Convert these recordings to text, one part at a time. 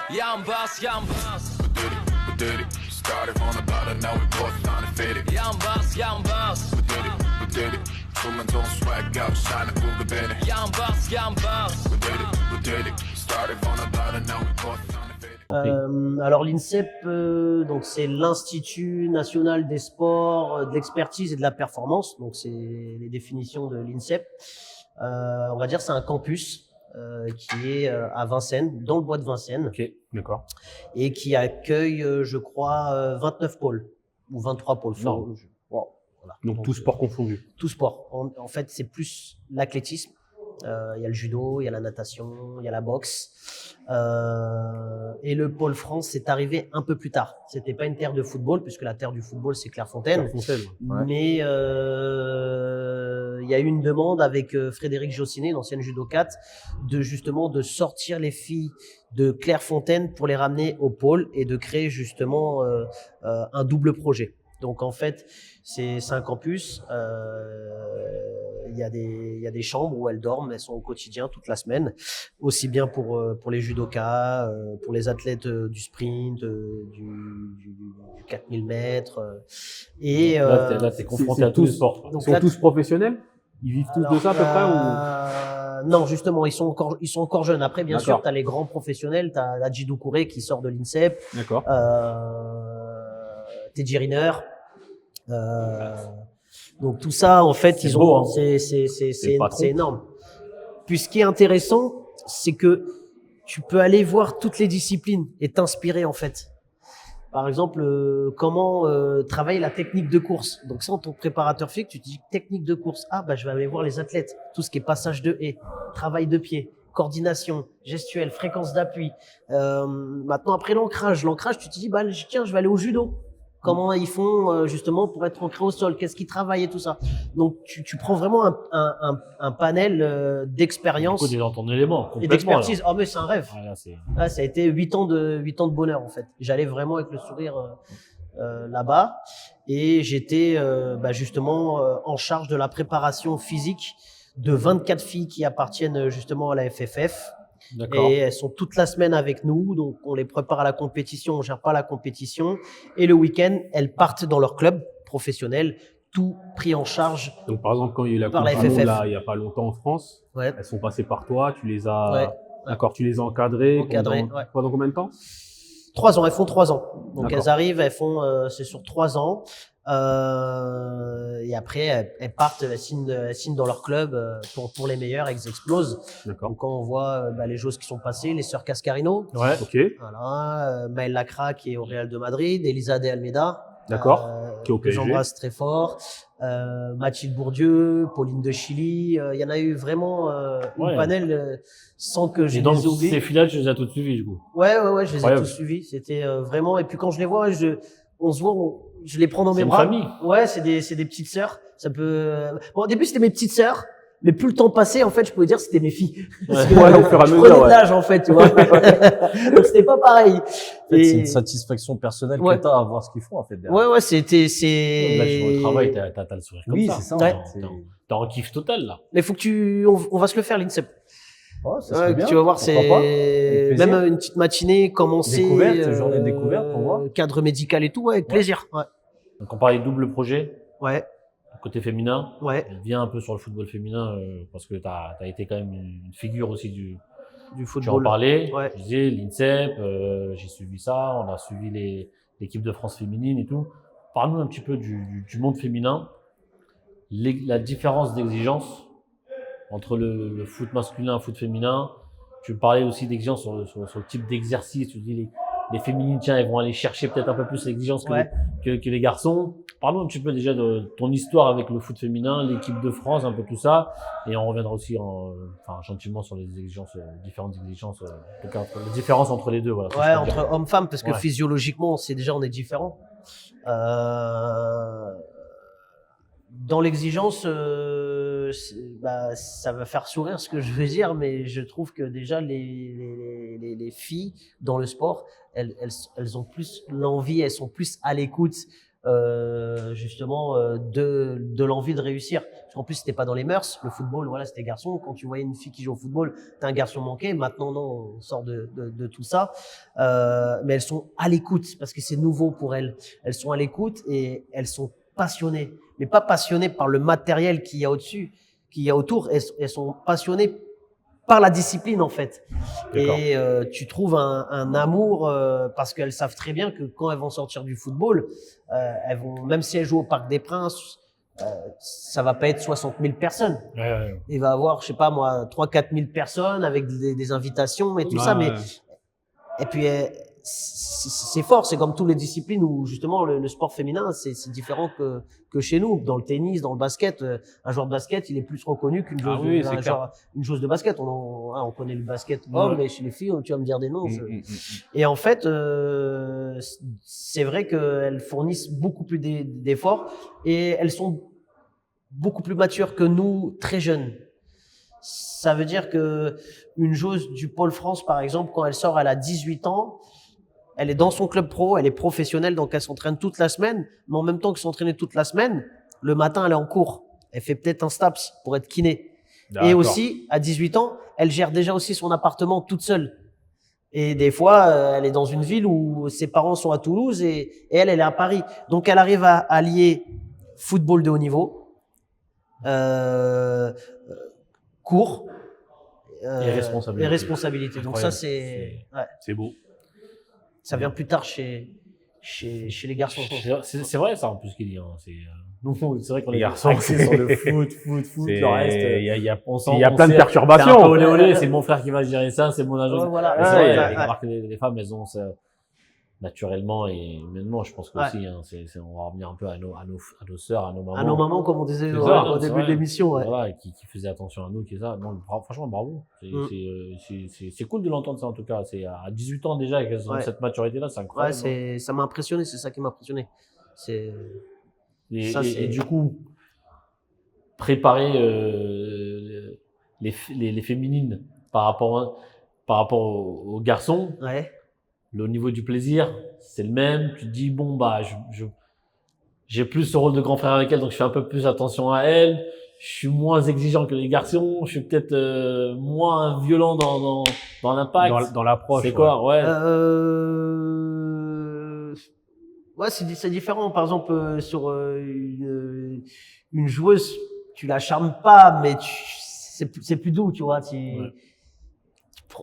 Yambas, yambas. We did it. Started from the bottom, now we both trying to fit it. Yambas, yambas. We did it. Someone's on swag out, shine a Google better. Yambas, yambas. We did it. Started from the bottom, now we both trying to fit it. Alors l'INSEP, donc c'est l'Institut national des sports, de l'expertise et de la performance. Donc c'est les définitions de l'INSEP. On va dire c'est un campus qui est à Vincennes, dans le bois de Vincennes. Ok, d'accord. Et qui accueille, je crois, 29 pôles ou 23 pôles. Non. Wow, voilà. Donc tout sport confondu. Tout sport. En fait, c'est plus l'athlétisme. Il y a le judo, il y a la natation, il y a la boxe. Et le pôle France, c'est arrivé un peu plus tard. C'était pas une terre de football, puisque la terre du football, c'est Clairefontaine. Ouais. Mais il y a eu une demande avec Frédéric Jossinet, l'ancienne judokate, de sortir les filles de Clairefontaine pour les ramener au pôle et de créer justement un double projet. Donc en fait, c'est un campus. Il y a des chambres où elles dorment, elles sont au quotidien toute la semaine, aussi bien pour les judokas, pour les athlètes du sprint, du 4000 mètres. Et là, t'es confronté à tous les sports. Ils sont tous professionnels? Ils vivent tous de ça à peu près ou... Non, justement, ils sont encore jeunes. Après, bien sûr, tu as les grands professionnels, tu as Djidou Kouré qui sort de l'INSEP, D'accord. Teddy Riner. Donc tout ça, en fait, c'est beau, hein. C'est énorme. Puis ce qui est intéressant, c'est que tu peux aller voir toutes les disciplines et t'inspirer en fait. Par exemple, comment travailler la technique de course. Donc ça, en tant que préparateur physique, tu te dis technique de course. Ah bah je vais aller voir les athlètes, tout ce qui est passage de haie, travail de pied, coordination, gestuelle, fréquence d'appui. Maintenant après l'ancrage, tu te dis bah tiens, je vais aller au judo. Comment ils font justement pour être ancré au sol, qu'est-ce qu'ils travaillent et tout ça. Donc tu prends vraiment un panel d'expérience Du coup, t'es dans ton élément, et complètement. d'expertise. Oh mais c'est un rêve. Ah, là, Ah, ça a été 8 ans de bonheur en fait. J'allais vraiment avec le sourire là-bas et j'étais justement en charge de la préparation physique de 24 filles qui appartiennent justement à la FFF. D'accord. Et elles sont toute la semaine avec nous, donc on les prépare à la compétition, on gère pas la compétition. Et le week-end, elles partent dans leur club professionnel, tout pris en charge. Donc par exemple, quand il y a eu la par Coupe la du Monde, FFF. là, il y a pas longtemps en France, Ouais. elles sont passées par toi, tu les as, Ouais. d'accord, tu les as encadrées. Encadrées, pendant, ouais. pendant combien de temps? 3 ans, elles font 3 ans. Donc D'accord. elles arrivent, elles font, c'est sur 3 ans. Et après, elles partent, elles signent dans leur club pour les meilleurs, elles explosent. D'accord. Donc quand on voit les joueuses qui sont passées, les sœurs Cascarino, Ouais. Ok. voilà, Maëlle Lacra qui est au Real de Madrid, Elisa de Almeida, D'accord. Qui est au que PSG. j'embrasse très fort, Mathilde Bourdieu, Pauline de Chili, il y en a eu vraiment Ouais. une panel sans que je Et donc, les oublie. ces filles-là, tu les as toutes suivies, du coup. Ouais, je les ai Incroyable. tous suivis. C'était vraiment. Et puis quand je les vois, on se voit, je les prends dans C'est mes une bras. famille. Ouais, c'est des petites sœurs. Ça peut. Bon, au début c'était mes petites sœurs, mais plus le temps passait, en fait, je pouvais dire que c'était mes filles. Parce que Ouais, au fur et à je mesure, prenais de ouais. l'âge, en fait, tu vois. Donc c'était pas pareil. En fait, c'est une satisfaction personnelle Ouais. que t'as à voir ce qu'ils font, en fait. derrière. Ouais, c'était. Là, tu vois, au travail, t'as le sourire comme Oui, ça. c'est ça. Ouais. T'es en kiff total, là. Mais faut que on va se le faire, l'INSEP. Ouais, ça serait Ouais, bien. tu vas voir, Pourquoi pas. Avec plaisir. même une petite matinée, commencer. Découverte, journée de découverte pour voir. Cadre médical et tout, ouais, avec plaisir. Ouais. Donc, on parlait de double projet, Ouais. côté féminin. Ouais. On vient un peu sur le football féminin, parce que t'as été quand même une figure aussi du Du Tu en football. parlais, Ouais. je disais l'INSEP, j'ai suivi ça, on a suivi l'équipe de France féminine et tout. Parle-nous un petit peu du monde féminin, la différence d'exigence entre le foot masculin et le foot féminin. Tu parlais aussi d'exigence sur le type d'exercice. Tu dis les féminines, tiens, elles vont aller chercher peut-être un peu plus l'exigence Ouais. que les garçons. Parle-nous un petit peu déjà de ton histoire avec le foot féminin, l'équipe de France, un peu tout ça. Et on reviendra aussi gentiment sur les exigences, différentes exigences, en tout cas, les différences entre les deux. Voilà, Ouais, entre hommes-femmes, parce que Ouais. physiologiquement, on est différents. Dans l'exigence, ça va faire sourire ce que je veux dire, mais je trouve que déjà les filles dans le sport, elles ont plus l'envie, elles sont plus à l'écoute justement de l'envie de réussir. Parce qu'en plus, c'était pas dans les mœurs. Le football, voilà, c'était garçon. Quand tu voyais une fille qui joue au football, t'es un garçon manqué. Maintenant, non, on sort de tout ça. Mais elles sont à l'écoute parce que c'est nouveau pour elles. Elles sont à l'écoute et elles sont passionnées. Mais pas passionnées par le matériel qu'il y a au-dessus, qu'il y a autour. Elles sont passionnées par la discipline en fait. Et tu trouves un amour parce qu'elles savent très bien que quand elles vont sortir du football, elles vont, même si elles jouent au Parc des Princes, ça va pas être 60 000 personnes. Ouais. Il va avoir, je sais pas moi, 3-4 000 personnes avec des invitations et tout ça. Mais et puis c'est fort, c'est comme toutes les disciplines où justement le sport féminin c'est différent que chez nous. Dans le tennis, dans le basket, un joueur de basket il est plus reconnu qu'une joueuse, une joueuse de basket. On connaît le basket homme, mais chez les filles tu vas me dire des noms. Et en fait c'est vrai qu'elles fournissent beaucoup plus d'efforts et elles sont beaucoup plus matures que nous, très jeunes. Ça veut dire que une joueuse du Pôle France, par exemple, quand elle sort, elle a 18 ans, elle est dans son club pro, elle est professionnelle, donc elle s'entraîne toute la semaine, mais en même temps que s'entraîner toute la semaine, le matin, elle est en cours. Elle fait peut-être un STAPS pour être kiné. Et aussi, à 18 ans, elle gère déjà aussi son appartement toute seule. Et des fois, elle est dans une ville où ses parents sont à Toulouse et elle est à Paris. Donc, elle arrive à allier football de haut niveau, cours et responsabilité. Donc ça, c'est beau. Ça vient plus tard chez les garçons. C'est vrai ça en plus qu'il dit. C'est vrai qu'on les est garçons axés sur le foot, le reste. Il y a plein de perturbations. C'est mon frère qui va gérer ça, c'est mon agent. Alors que les femmes, elles ont ça naturellement et humainement, je pense que aussi. On va revenir un peu à nos sœurs, à nos mamans. À nos mamans, comme on disait au début de l'émission. Voilà, qui faisaient attention à nous, qui ça. Non, franchement, bravo. C'est cool de l'entendre ça en tout cas. C'est à 18 ans déjà qu'elles ont cette maturité-là, c'est incroyable. Ouais, ça m'a impressionné, c'est ça qui m'a impressionné. Et du coup, préparer les féminines par rapport aux garçons. Ouais. Au niveau du plaisir, c'est le même. Tu te dis bon j'ai plus ce rôle de grand frère avec elle, donc je fais un peu plus attention à elle. Je suis moins exigeant que les garçons. Je suis peut-être moins violent dans l'impact, dans l'approche. C'est quoi, ouais. Ouais, c'est différent. Par exemple, sur une joueuse, tu la charmes pas, mais c'est plus doux, tu vois.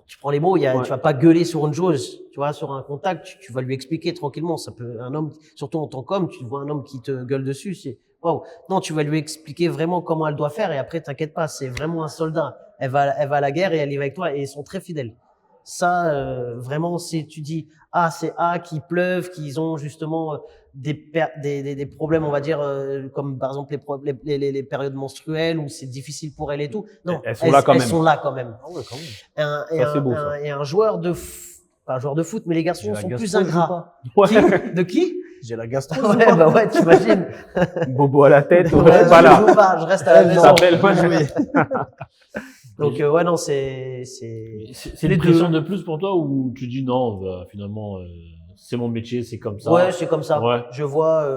Tu prends les mots, tu vas pas gueuler sur une joueuse, tu vois, sur un contact, tu vas lui expliquer tranquillement. Ça peut, un homme, surtout en tant qu'homme, tu vois un homme qui te gueule dessus, c'est waouh. Non, tu vas lui expliquer vraiment comment elle doit faire et après, t'inquiète pas, c'est vraiment un soldat. Elle va à la guerre et elle y va avec toi et ils sont très fidèles. Ça, vraiment, tu dis, c'est qui pleuvent, qu'ils ont justement des problèmes, on va dire, comme par exemple les périodes menstruelles où c'est difficile pour elles et tout. Non, elles sont là quand même. Ah ouais, quand même. C'est beau, ça. Et un joueur pas un joueur de foot, mais les garçons sont plus ingrats. De qui? J'ai la gastro. Ouais, t'imagines. Bobo à la tête, je joue pas, je reste à la maison. Ça s'appelle pas jouer. Donc non, c'est une pression de plus pour toi ou tu dis non, finalement c'est mon métier, c'est comme ça. Ouais, c'est comme ça. Ouais. Je vois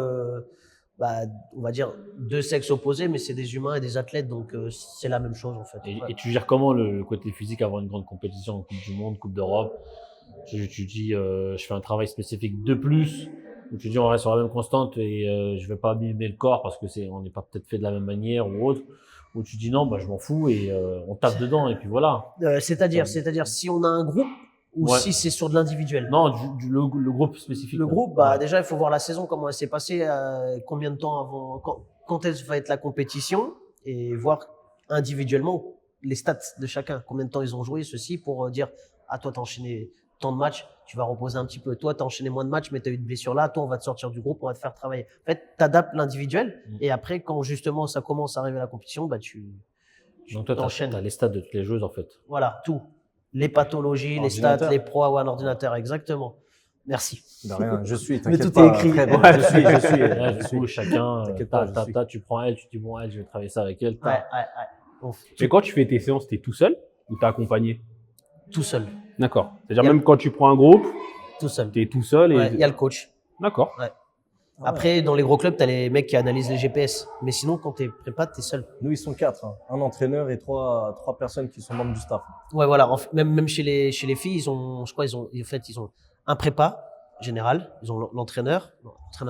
on va dire deux sexes opposés, mais c'est des humains et des athlètes, donc c'est la même chose en fait. Et tu gères comment le côté physique avant une grande compétition en Coupe du Monde, Coupe d'Europe? Tu dis je fais un travail spécifique de plus, ou tu dis on reste sur la même constante et je vais pas abîmer le corps parce que on n'est pas peut-être fait de la même manière ou autre. Où tu dis non, je m'en fous et on tape dedans et puis voilà. C'est-à-dire si on a un groupe ou si c'est sur de l'individuel. Non, le groupe spécifique. Le groupe, déjà il faut voir la saison, comment elle s'est passée, combien de temps avant, quand elle va être la compétition et voir individuellement les stats de chacun, combien de temps ils ont joué, ceci pour dire toi t'as enchaîné tant de matchs, tu vas reposer un petit peu. Toi, t'as enchaîné moins de matchs, mais t'as eu de blessures là. Toi, on va te sortir du groupe, on va te faire travailler. En fait, t'adaptes l'individuel. Et après, quand justement ça commence à arriver à la compétition, donc toi, t'enchaînes. T'as les stats de toutes les joueuses, en fait. Voilà, tout. Les pathologies, les stats, les pros à un ordinateur, exactement. Merci. De rien, je suis, mais t'inquiète tout est écrit. Je suis. Chacun, tu prends elle, tu dis bon, elle, je vais travailler ça avec elle. Ouais. Mais quand tu fais tes séances, t'es tout seul ou t'es accompagné? Tout seul. D'accord. C'est-à-dire même quand tu prends un groupe, tout seul. T'es tout seul et il y a le coach. D'accord. Ouais. Après, dans les gros clubs, tu as les mecs qui analysent les GPS. Mais sinon, quand tu es prépa, tu es seul. Nous, ils sont 4. Un entraîneur et trois personnes qui sont membres du staff. Ouais, voilà. Même chez les filles, ils ont un prépa général, ils ont l'entraîneur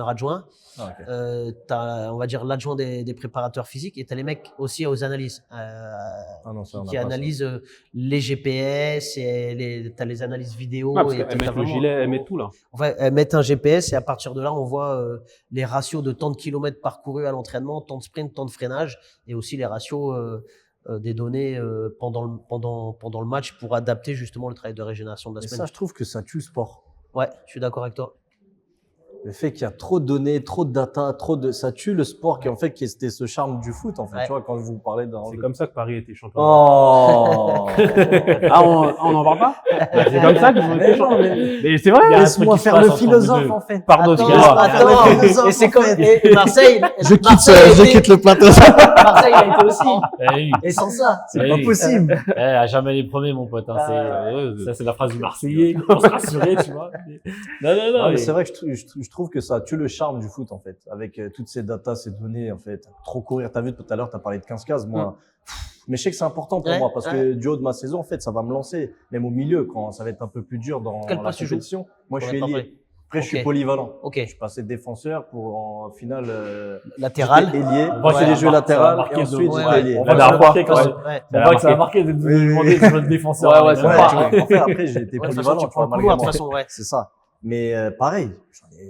adjoint, t'as, on va dire, l'adjoint des préparateurs physiques, et t'as les mecs aussi aux analyses, qui analysent les GPS, et t'as les analyses vidéo. Parce qu'elles mettent le gilet, elles mettent tout là. Ouais, elles mettent un GPS, et à partir de là, on voit les ratios de temps de kilomètres parcourus à l'entraînement, temps de sprint, temps de freinage, et aussi les ratios des données pendant le match pour adapter justement le travail de régénération de la semaine. Ça, je trouve que ça tue le sport. Ouais, je suis d'accord avec toi. Le fait qu'il y a trop de données, trop de data, ça tue le sport qui c'était ce charme du foot en fait. Ouais. Tu vois, quand vous parlez C'est comme ça que Paris était champion. Oh. Ah, on n'en parle pas? C'est comme ça qu'ils ont été champions. Mais c'est vrai. Laisse-moi faire le philosophe en fait. Pardon, Et c'est comme et Marseille. Je quitte le plateau. Marseille a été aussi. Et sans ça, C'est pas possible. À jamais les premiers, mon pote. Ça, c'est la phrase du Marseillais. Pour se rassurer, tu vois. Non. Mais c'est vrai que je trouve que ça tue le charme du foot en fait, avec toutes ces datas, ces données en fait. Trop courir, t'as vu tout à l'heure, t'as parlé de 15 cases, moi. Mais je sais que c'est important pour moi parce que du haut de ma saison, en fait, ça va me lancer, même au milieu, quand ça va être un peu plus dur dans la compétition. Moi, je suis ailier. Après, je suis polyvalent. Ok. Je suis passé défenseur pour en finale Latéral. Ailier. J'ai fait les jeux latérales et ensuite j'étais ailier. On va marquer quand ça va marquer de demander sur le défenseur. Après, j'ai été polyvalent. Tu prends le couloir de toute façon, c'est ça. Mais pareil,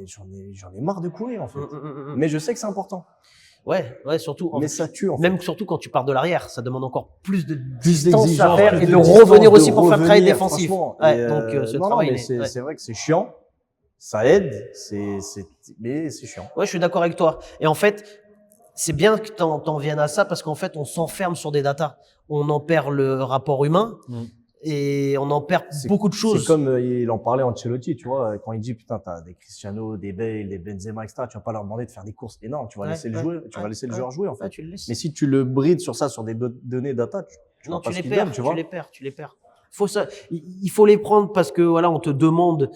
j'en ai marre de courir en fait. Mais je sais que c'est important. Ouais, surtout. Mais ça tue en fait. Même surtout quand tu pars de l'arrière, ça demande encore plus de plus distance à faire et de revenir aussi pour faire le travail défensif. Ouais, donc ce travail. C'est vrai que c'est chiant. Ça aide, mais c'est chiant. Ouais, je suis d'accord avec toi. Et en fait, c'est bien que t'en viennes à ça parce qu'en fait, on s'enferme sur des datas. On en perd le rapport humain. Et on en perd beaucoup de choses. C'est comme il en parlait Ancelotti, tu vois, quand il dit putain, t'as des Cristiano, des Bale, des Benzema, etc. Tu vas pas leur demander de faire des courses énormes. Tu vas laisser le joueur, tu vas laisser le joueur jouer en fait. Tu le laisses. Mais si tu le brides sur ça, sur des données data, tu les perds. Tu les perds. Il faut les prendre parce que voilà, on te demande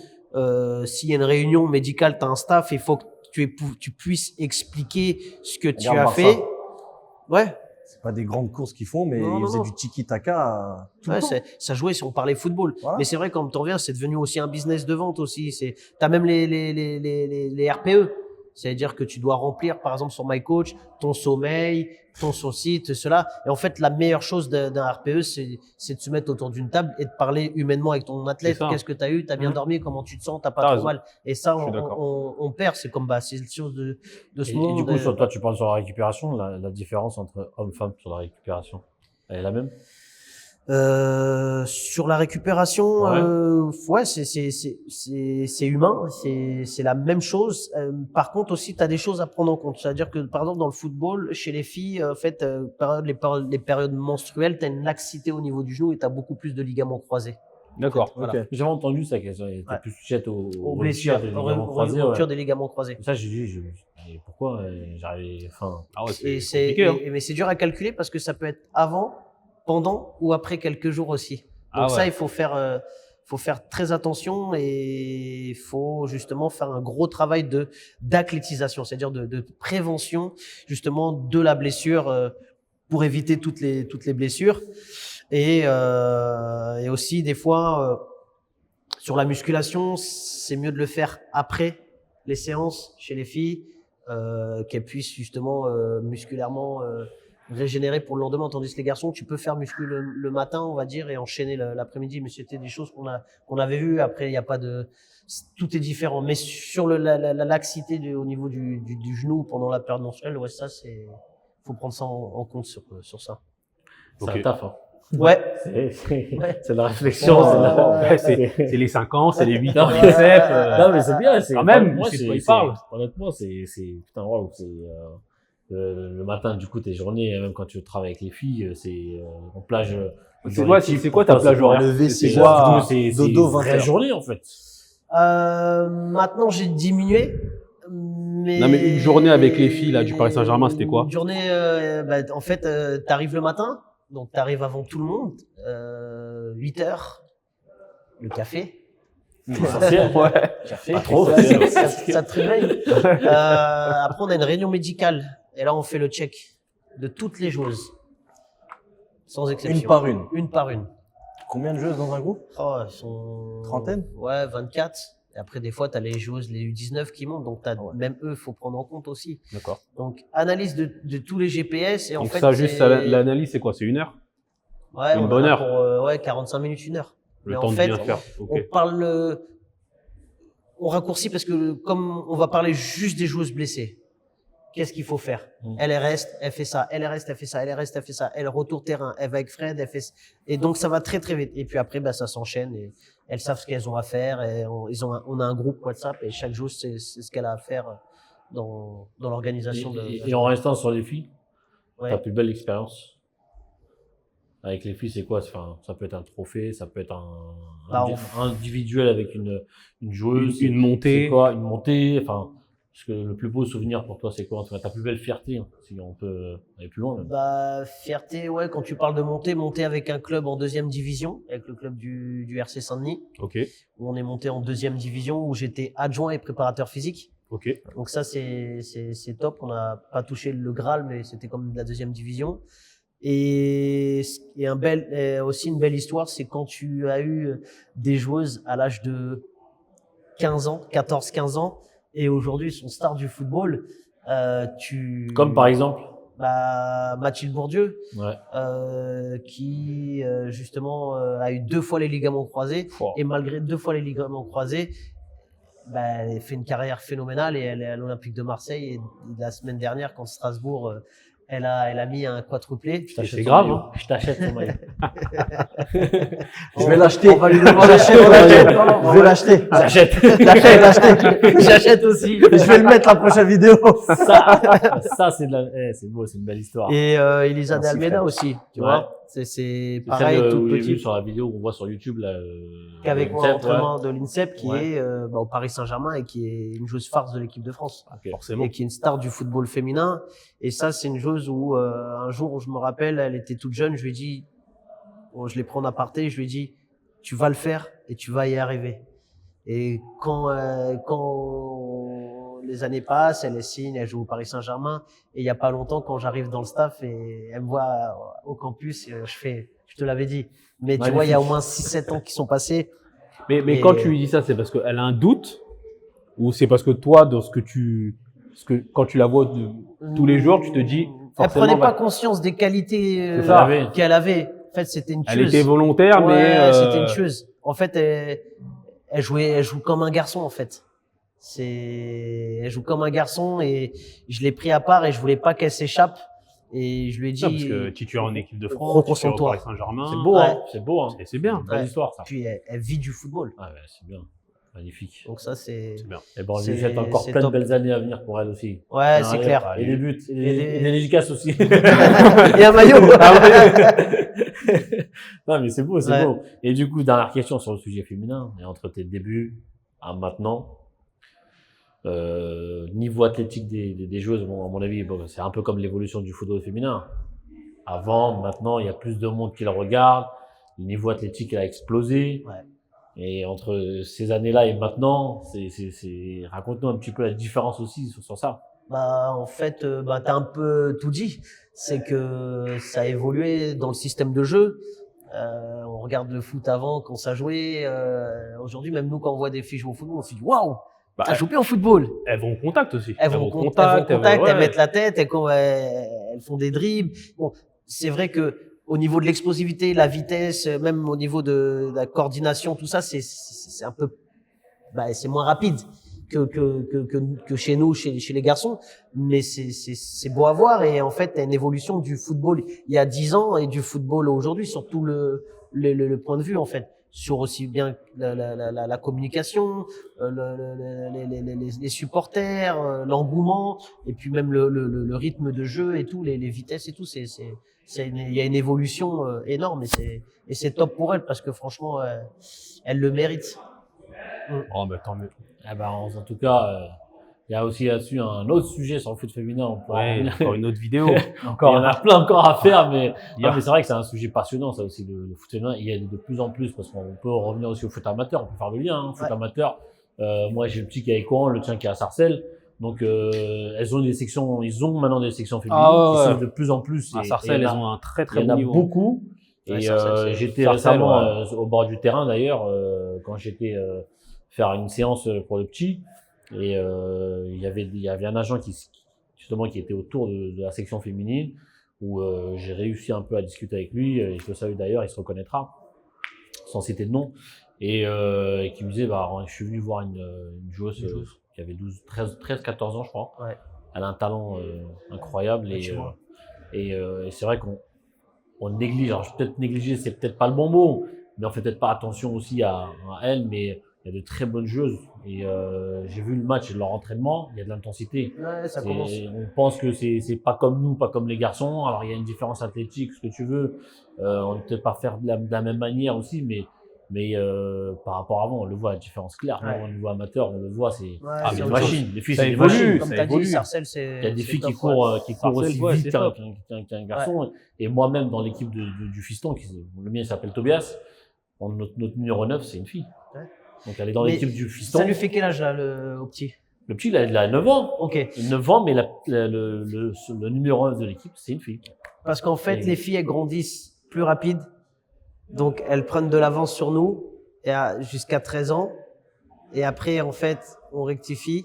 s'il y a une réunion médicale, t'as un staff, il faut que tu puisses expliquer ce que tu as fait. Ouais. C'est pas des grandes courses qu'ils font, mais ils faisaient du tiki-taka tout le temps. Ça jouait si on parlait football. Voilà. Mais c'est vrai, quand tu reviens, c'est devenu aussi un business de vente aussi. T'as même les RPE. C'est-à-dire que tu dois remplir, par exemple, sur MyCoach, ton sommeil, ton site, cela. Et en fait, la meilleure chose d'un RPE, c'est de se mettre autour d'une table et de parler humainement avec ton athlète. Qu'est-ce que tu as eu? Tu as bien dormi? Comment tu te sens? T'as pas trop mal? Et ça, on perd. C'est comme, c'est une chose de ce monde. Et du coup, toi, tu parles sur la récupération. La différence entre homme-femme sur la récupération, elle est la même? Sur la récupération, c'est humain, c'est la même chose. Par contre aussi, tu as des choses à prendre en compte. C'est-à-dire que par exemple dans le football, chez les filles, en fait, les périodes menstruelles, tu as une laxité au niveau du genou et tu as beaucoup plus de ligaments croisés. D'accord. En fait, voilà. J'ai entendu ça, qu'elle était plus sujette aux blessures, des ligaments croisés. Rupture des ligaments croisés. Ça, j'ai dit, pourquoi j'arrivais. Enfin, mais c'est dur à calculer parce que ça peut être avant, pendant ou après quelques jours aussi. Donc ça, il faut faire très attention et il faut justement faire un gros travail d'athlétisation, c'est-à-dire de prévention justement de la blessure pour éviter toutes les blessures. Et aussi des fois sur la musculation, c'est mieux de le faire après les séances chez les filles, qu'elles puissent justement musculairement régénérer pour le lendemain, tandis que les garçons, tu peux faire muscu le matin, on va dire, et enchaîner l'après-midi. Mais c'était des choses qu'on avait vues. Après, il y a pas de, tout est différent. Mais sur la laxité au niveau du genou pendant la période menstruelle, ça faut prendre ça en compte sur ça. C'est un taf, hein. Ouais. C'est la réflexion. C'est les 5 ans, c'est les 8 ans, les 7. Non, mais c'est bien. Quand même, moi, c'est de quoi il parle. Honnêtement, putain, waouh, le matin, du coup, tes journées, même quand tu travailles avec les filles, c'est en plage. C'est quoi ta plage horaire? C'est quoi? C'est dodo 20 vraie journée, en fait. Maintenant, j'ai diminué. Non, mais une journée avec les filles, là, du Paris Saint-Germain, c'était quoi? Une journée, en fait, t'arrives le matin, donc t'arrives avant tout le monde, 8 heures, le café, Essentiel. Ouais. Pas trop. Ça te réveille. Après, on a une réunion médicale. Et là, on fait le check de toutes les joueuses. Sans exception. Une par une. Une par une. Combien de joueuses dans un groupe? Oh, ils sont... Trentaine? Ouais, 24. Et après, des fois, tu as les joueuses, les U19 qui montent. Donc, même eux, il faut prendre en compte aussi. D'accord. Donc, analyse de tous les GPS. Et en Donc fait, ça, juste l'analyse, c'est quoi? C'est 1 heure? Ouais, une on bonne en a heure. pour 45 minutes, 1 heure. Le Mais temps en de fait, bien faire. Ok. on parle, on raccourcit parce que comme on va parler juste des joueuses blessées, qu'est-ce qu'il faut faire? Elle reste, elle fait ça, elle reste, elle fait ça, elle reste, elle fait ça, elle retourne terrain, elle va avec Fred, elle fait, et donc ça va très très vite. Et puis après, bah, ça s'enchaîne et elles savent ce qu'elles ont à faire et on a un groupe WhatsApp et chaque joueuse c'est ce qu'elle a à faire dans l'organisation. Et en restant sur les filles, Ouais. ta plus belle expérience avec les filles, c'est quoi? Enfin, ça peut être un trophée, ça peut être un individuel avec une joueuse. Une montée. C'est quoi? Une montée. Enfin, parce que le plus beau souvenir pour toi, c'est quoi? Ta plus belle fierté, hein, si on peut aller plus loin. Même. Bah, fierté, ouais, quand tu parles de monter avec un club en 2e division, avec le club du RC Saint-Denis, Ok. où on est monté en 2e division, où j'étais adjoint et préparateur physique. Ok. Donc ça, c'est top. On n'a pas touché le Graal, mais c'était comme de la 2e division. Et aussi une belle histoire, c'est quand tu as eu des joueuses à l'âge de 15 ans, 14-15 ans, et aujourd'hui sont stars du football. Comme par exemple Mathilde Bourdieu, ouais. qui justement a eu 2 fois les ligaments croisés, et malgré 2 fois les ligaments croisés, bah, elle fait une carrière phénoménale et elle est à l'Olympique de Marseille. Et la semaine dernière, contre Strasbourg, elle a mis un quadruplé. C'est grave, hein. Je t'achète ton maillot. Je vais l'acheter. On va lui demander. Je vais l'acheter. J'achète aussi. Je vais le mettre la prochaine vidéo. Ça c'est beau, c'est une belle histoire. Et Elisa de Almeida frère. aussi, tu Ouais. vois. C'est pareil, celle, toute où j'ai vu petite. sur la vidéo qu'on voit sur YouTube là. Qu'avec moi, l'INSEP, l'entraînement de l'INSEP, qui Ouais. est au Paris Saint-Germain et qui est une joueuse farce de l'équipe de France. Ok. Forcément. Et qui est une star du football féminin. Et ça, c'est une joueuse où un jour, je me rappelle, elle était toute jeune, je lui ai dit, je l'ai pris en aparté, je lui ai dit, tu vas le faire et tu vas y arriver. Et quand les années passent, elle signe, elle joue au Paris Saint-Germain. Et il y a pas longtemps, quand j'arrive dans le staff et elle me voit au campus, je te l'avais dit. Mais tu vois, il y a au moins 6-7 ans qui sont passés. Mais quand tu lui dis ça, c'est parce qu'elle a un doute ou c'est parce que toi, dans quand tu la vois tous les jours, tu te dis. Elle forcément, prenait pas conscience des qualités C'est ça. qu'elle avait. En fait, c'était une tueuse. Elle était volontaire, Ouais, mais. c'était une tueuse. En fait, elle joue comme un garçon, en fait. Elle joue comme un garçon et je l'ai pris à part et je voulais pas qu'elle s'échappe. Et je lui ai dit. Non, parce que titulaire en équipe de France, Reconcentre-toi. titulaire au Paris Saint-Germain. C'est beau, Ouais. hein. C'est beau, hein. C'est bien. Belle Ouais. histoire, ça. Puis elle vit du football. Ah ouais, c'est bien. Magnifique. Donc ça, c'est. C'est bien. Et bon, on lui c'est- souhaite encore c'est plein top. de belles années à venir pour elle aussi. Ouais, c'est clair. Et des buts, et Et des dédicaces aussi. Et un maillot. Non, mais c'est beau, c'est Ouais. beau. Et du coup, dernière question sur le sujet féminin. Et entre tes débuts à maintenant, niveau athlétique des joueuses, bon, à mon avis, bon, c'est un peu comme l'évolution du football féminin. Avant, maintenant, il y a plus de monde qui le regarde. Le niveau athlétique a explosé. Ouais. Et entre ces années-là et maintenant, raconte-nous un petit peu la différence aussi sur ça. Bah, en fait, t'as un peu tout dit. C'est que ça a évolué dans le système de jeu. On regarde le foot avant, quand ça jouait. Aujourd'hui, même nous, quand on voit des filles jouer au football, on se dit waouh, Bah, t'as joué au football. Elles vont au contact aussi. Elles vont au contact, elles mettent la tête, elles font des dribbles. Bon, c'est vrai que au niveau de l'explosivité, la vitesse, même au niveau de la coordination, tout ça, c'est un peu, c'est moins rapide que chez nous, chez les garçons. Mais c'est beau à voir et en fait, t'as une évolution du football il y a 10 ans et du football aujourd'hui sur tout le point de vue en fait. Sur aussi bien la communication, les supporters, l'engouement, et puis même le rythme de jeu et tout, les vitesses et tout, il y a une évolution énorme et c'est top pour elle parce que franchement, elle le mérite. Oh, bah, tant mieux. Eh ben, en tout cas, Il y a aussi là-dessus un autre sujet sur le foot féminin. On pourra Ouais, revenir. encore une autre vidéo. Il y Encore en a plein encore à faire, mais c'est vrai que c'est un sujet passionnant, ça aussi, le foot féminin. Il y a de plus en plus, parce qu'on peut revenir aussi au foot amateur, on peut faire le lien, hein, foot amateur. Moi, j'ai le petit qui est à Écouen, le tien qui est à Sarcelles. Donc, ils ont maintenant des sections féminines qui sont de plus en plus. À Sarcelles, elles ont un très très bon niveau. Il y en a beaucoup. Ouais, Et j'étais récemment au bord du terrain d'ailleurs, quand j'étais faire une séance pour le petit. Et il y avait un agent qui était autour de la section féminine où j'ai réussi un peu à discuter avec lui. Je le salue d'ailleurs, il se reconnaîtra sans citer de nom. Et qui me disait, je suis venu voir une joueuse qui avait 13, 14 ans, je crois. Ouais. Elle a un talent incroyable et c'est vrai qu'on néglige. Alors peut-être négliger, c'est peut-être pas le bon mot, mais on fait peut-être pas attention aussi à elle, mais il y a de très bonnes joueuses et j'ai vu le match et leur entraînement, il y a de l'intensité. Ouais, ça commence. On pense que c'est pas comme nous, pas comme les garçons. Alors il y a une différence athlétique, ce que tu veux. On ne peut peut-être pas faire de la même manière aussi, mais par rapport à avant, on le voit, la différence claire. Ouais. Au niveau amateur, on le voit, c'est c'est des autre machines. chose. Les filles, Ça c'est des évolue, machines. Comme ça tu as dit, évolue. Sarcelles, c'est. Il y a des filles top, qui courent aussi Sarcelles, vite c'est qu'un garçon. Et moi-même, dans l'équipe du fiston, le mien s'appelle Tobias, notre numéro 9, c'est une fille. Ouais. Donc elle est dans Mais l'équipe du fiston. Ça lui fait quel âge là, au petit? Le petit, il a 9 ans. Ok. 9 ans, mais le numéro 1 de l'équipe, c'est une fille. Parce qu'en fait, les filles, elles grandissent plus rapide. Donc, elles prennent de l'avance sur nous jusqu'à 13 ans. Et après, en fait, on rectifie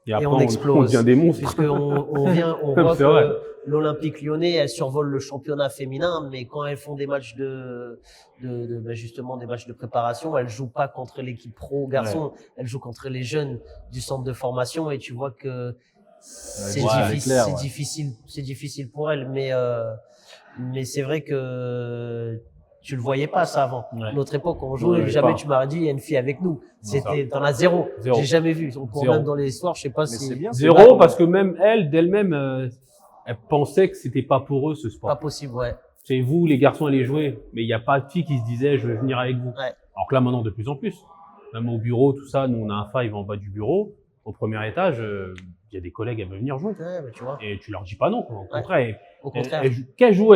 Et après, on explose. on devient des monstres. Puisqu'on on voit C'est vrai. que l'Olympique Lyonnais, elles survolent le championnat féminin, mais quand elles font des matchs justement des matchs de préparation, elles jouent pas contre l'équipe pro garçons, elles jouent contre les jeunes du centre de formation et tu vois que c'est difficile pour elles, mais c'est vrai que tu le voyais pas ça avant. Ouais. Notre époque, on jouait, jamais tu m'aurais dit il y a une fille avec nous. T'en as zéro. J'ai jamais vu. Même dans les histoires, je sais pas si. c'est bien. Zéro, parce que même d'elle-même, elle pensait que c'était pas pour eux ce sport. Pas possible, ouais. C'est vous, les garçons, allez jouer. Mais il n'y a pas de filles qui se disaient, je vais venir avec vous. Ouais. Alors que là, maintenant, de plus en plus. Même au bureau, tout ça, nous, on a un five en bas du bureau. Au premier étage, il y a des collègues, elles veulent venir jouer. Ouais, mais tu vois. Et tu leur dis pas non, quoi. Au contraire. Au contraire. Qu'elle joue,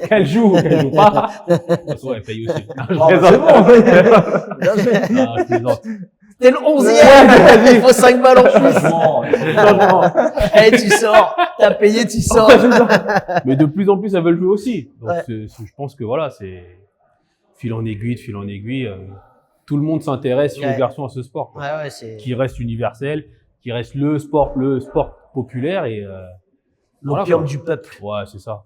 qu'elle joue pas. De toute façon, elle paye aussi. Non, je plaisante. Non, je plaisante. T'es le 11e! Il faut 5 balles en plus! Eh, tu sors! T'as payé, tu sors! Mais de plus en plus, elles veulent jouer aussi. Donc, je pense que voilà, c'est fil en aiguille, tout le monde s'intéresse aux garçons à ce sport. Quoi. Ouais, c'est. Qui reste universel, qui reste le sport populaire et l'opium du peuple. Ouais, c'est ça.